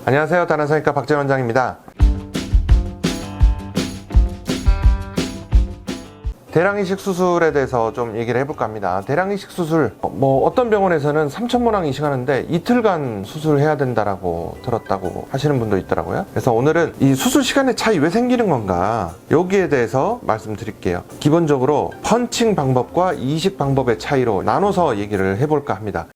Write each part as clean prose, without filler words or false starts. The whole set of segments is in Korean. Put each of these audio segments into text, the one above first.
안녕하세요. 다나성형외과 박재현 원장입니다. 대량이식 수술에 대해서 좀 얘기를 해볼까 합니다. 대량이식 수술, 어떤 병원에서는 3,000모낭 이식하는데 이틀간 수술해야 된다라고 들었다고 하시는 분도 있더라고요. 그래서 오늘은 이 수술 시간의 차이 왜 생기는 건가, 여기에 대해서 말씀드릴게요. 기본적으로 펀칭 방법과 이식 방법의 차이로 나눠서 얘기를 해볼까 합니다.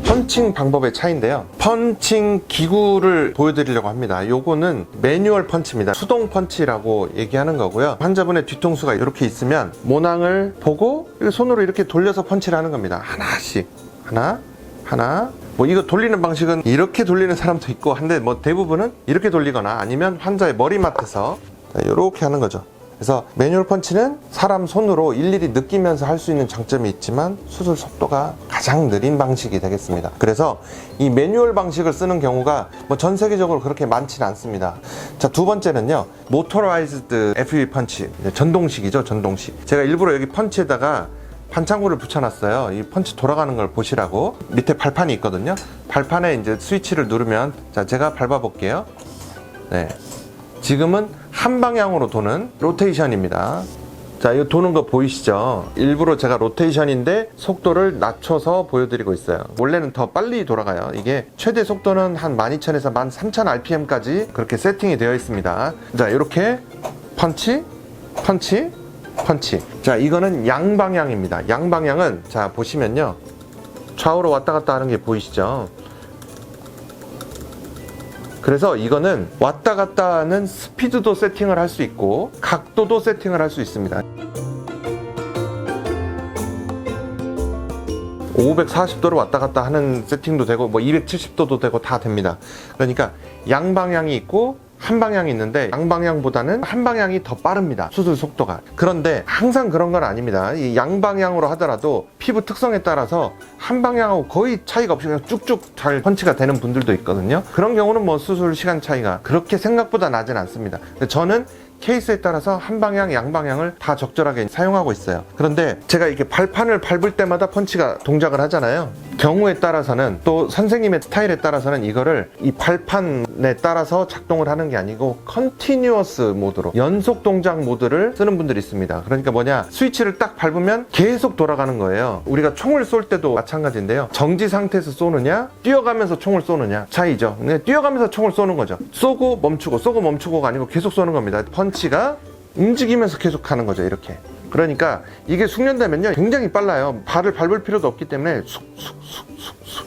펀칭 방법의 차이인데요, 펀칭 기구를 보여드리려고 합니다. 요거는 매뉴얼 펀치입니다. 수동 펀치라고 얘기하는 거고요. 환자분의 뒤통수가 이렇게 있으면 모낭을 보고 손으로 이렇게 돌려서 펀치를 하는 겁니다. 하나씩, 하나. 이거 돌리는 방식은 이렇게 돌리는 사람도 있고 한데, 대부분은 이렇게 돌리거나 아니면 환자의 머리맡에서 이렇게 하는 거죠. 그래서 매뉴얼 펀치는 사람 손으로 일일이 느끼면서 할 수 있는 장점이 있지만 수술 속도가 가장 느린 방식이 되겠습니다. 그래서 이 매뉴얼 방식을 쓰는 경우가 전 세계적으로 그렇게 많지는 않습니다. 자, 두 번째는요, 모터라이즈드 FEV 펀치, 전동식이죠. 전동식. 제가 일부러 여기 펀치에다가 반창고를 붙여놨어요. 이 펀치 돌아가는 걸 보시라고. 밑에 발판이 있거든요. 발판에 이제 스위치를 누르면, 자, 제가 밟아볼게요. 네. 지금은 한 방향으로 도는 로테이션입니다. 자, 이거 도는 거 보이시죠? 일부러 제가 로테이션인데 속도를 낮춰서 보여드리고 있어요. 원래는 더 빨리 돌아가요. 이게 최대 속도는 한 12,000에서 13,000rpm까지 그렇게 세팅이 되어 있습니다. 자, 이렇게 펀치. 자, 이거는 양방향입니다. 양방향은, 자, 보시면요, 좌우로 왔다 갔다 하는 게 보이시죠? 그래서 이거는 왔다 갔다 하는 스피드도 세팅을 할 수 있고 각도도 세팅을 할 수 있습니다. 540도로 왔다 갔다 하는 세팅도 되고 270도도 되고 다 됩니다. 그러니까 양방향이 있고 한 방향이 있는데, 양방향보다는 한 방향이 더 빠릅니다, 수술 속도가. 그런데 항상 그런 건 아닙니다. 이 양방향으로 하더라도 피부 특성에 따라서 한 방향하고 거의 차이가 없이 그냥 쭉쭉 잘 펀치가 되는 분들도 있거든요. 그런 경우는 수술 시간 차이가 그렇게 생각보다 나진 않습니다. 저는 케이스에 따라서 한 방향, 양방향을 다 적절하게 사용하고 있어요. 그런데 제가 이렇게 발판을 밟을 때마다 펀치가 동작을 하잖아요. 경우에 따라서는, 또 선생님의 스타일에 따라서는 이거를 이 발판에 따라서 작동을 하는 게 아니고 컨티뉴어스 모드로, 연속 동작 모드를 쓰는 분들이 있습니다. 그러니까 스위치를 딱 밟으면 계속 돌아가는 거예요. 우리가 총을 쏠 때도 마찬가지인데요, 정지 상태에서 쏘느냐 뛰어가면서 총을 쏘느냐 차이죠. 뛰어가면서 총을 쏘는 거죠. 쏘고 멈추고가 아니고 계속 쏘는 겁니다. 펀치가 움직이면서 계속 하는 거죠, 이렇게. 그러니까 이게 숙련되면요 굉장히 빨라요. 발을 밟을 필요도 없기 때문에 쑥쑥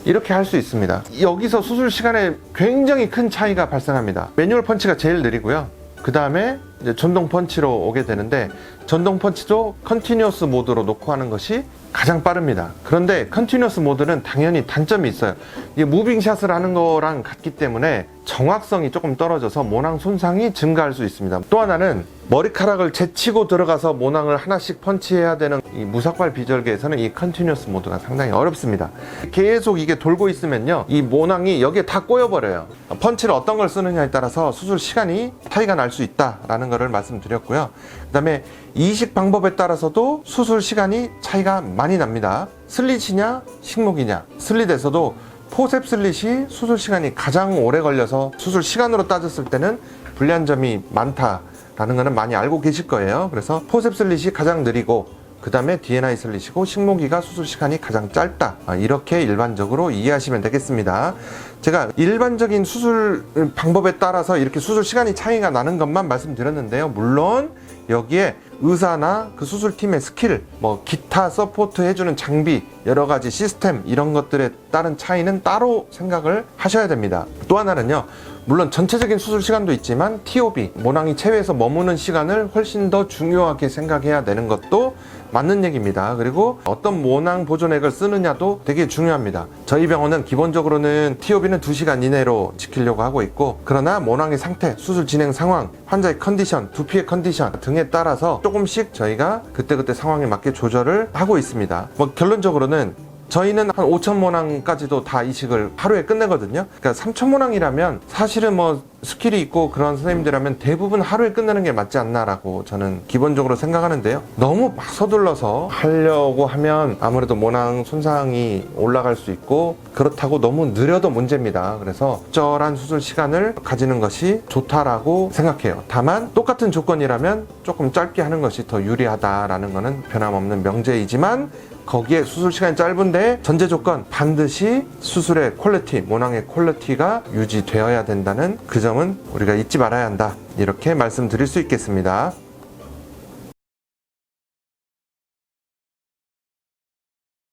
이렇게 할 수 있습니다. 여기서 수술 시간에 굉장히 큰 차이가 발생합니다. 매뉴얼 펀치가 제일 느리고요, 그 다음에 이제 전동 펀치로 오게 되는데, 전동 펀치도 컨티뉴어스 모드로 놓고 하는 것이 가장 빠릅니다. 그런데 컨티뉴어스 모드는 당연히 단점이 있어요. 이게 무빙샷을 하는 거랑 같기 때문에 정확성이 조금 떨어져서 모낭 손상이 증가할 수 있습니다. 또 하나는 머리카락을 제치고 들어가서 모낭을 하나씩 펀치해야 되는 이 무삭발 비절개에서는 이 컨티뉴어스 모드가 상당히 어렵습니다. 계속 이게 돌고 있으면요, 이 모낭이 여기에 다 꼬여버려요. 펀치를 어떤 걸 쓰느냐에 따라서 수술 시간이 차이가 날 수 있다라는 것을 말씀드렸고요. 그 다음에 이식 방법에 따라서도 수술 시간이 차이가 많이 납니다. 슬릿이냐 식목이냐. 슬릿에서도 포셉 슬릿이 수술 시간이 가장 오래 걸려서 수술 시간으로 따졌을 때는 불리한 점이 많다라는 것은 많이 알고 계실 거예요. 그래서 포셉 슬릿이 가장 느리고, 그 다음에 D&I 슬릿이고 식목이가 수술 시간이 가장 짧다, 이렇게 일반적으로 이해하시면 되겠습니다. 제가 일반적인 수술 방법에 따라서 이렇게 수술 시간이 차이가 나는 것만 말씀드렸는데요, 물론 여기에 의사나 그 수술팀의 스킬, 기타 서포트 해주는 장비, 여러 가지 시스템, 이런 것들에 따른 차이는 따로 생각을 하셔야 됩니다. 또 하나는요, 물론 전체적인 수술 시간도 있지만 TOB, 모낭이 체외에서 머무는 시간을 훨씬 더 중요하게 생각해야 되는 것도 맞는 얘기입니다. 그리고 어떤 모낭 보존액을 쓰느냐도 되게 중요합니다. 저희 병원은 기본적으로는 TOB는 2시간 이내로 지키려고 하고 있고, 그러나 모낭의 상태, 수술 진행 상황, 환자의 컨디션, 두피의 컨디션 등에 따라서 조금씩 저희가 그때그때 상황에 맞게 조절을 하고 있습니다. 결론적으로는 저희는 한 5,000모낭까지도 다 이식을 하루에 끝내거든요. 그러니까 3,000모낭이라면 사실은 뭐 스킬이 있고 그런 선생님들이라면 대부분 하루에 끝내는 게 맞지 않나라고 저는 기본적으로 생각하는데요. 너무 막 서둘러서 하려고 하면 아무래도 모낭 손상이 올라갈 수 있고, 그렇다고 너무 느려도 문제입니다. 그래서 적절한 수술 시간을 가지는 것이 좋다라고 생각해요. 다만 똑같은 조건이라면 조금 짧게 하는 것이 더 유리하다라는 것은 변함없는 명제이지만, 거기에 수술 시간이 짧은데 전제 조건 반드시 수술의 퀄리티, 모낭의 퀄리티가 유지되어야 된다는 그 점은 우리가 잊지 말아야 한다, 이렇게 말씀드릴 수 있겠습니다.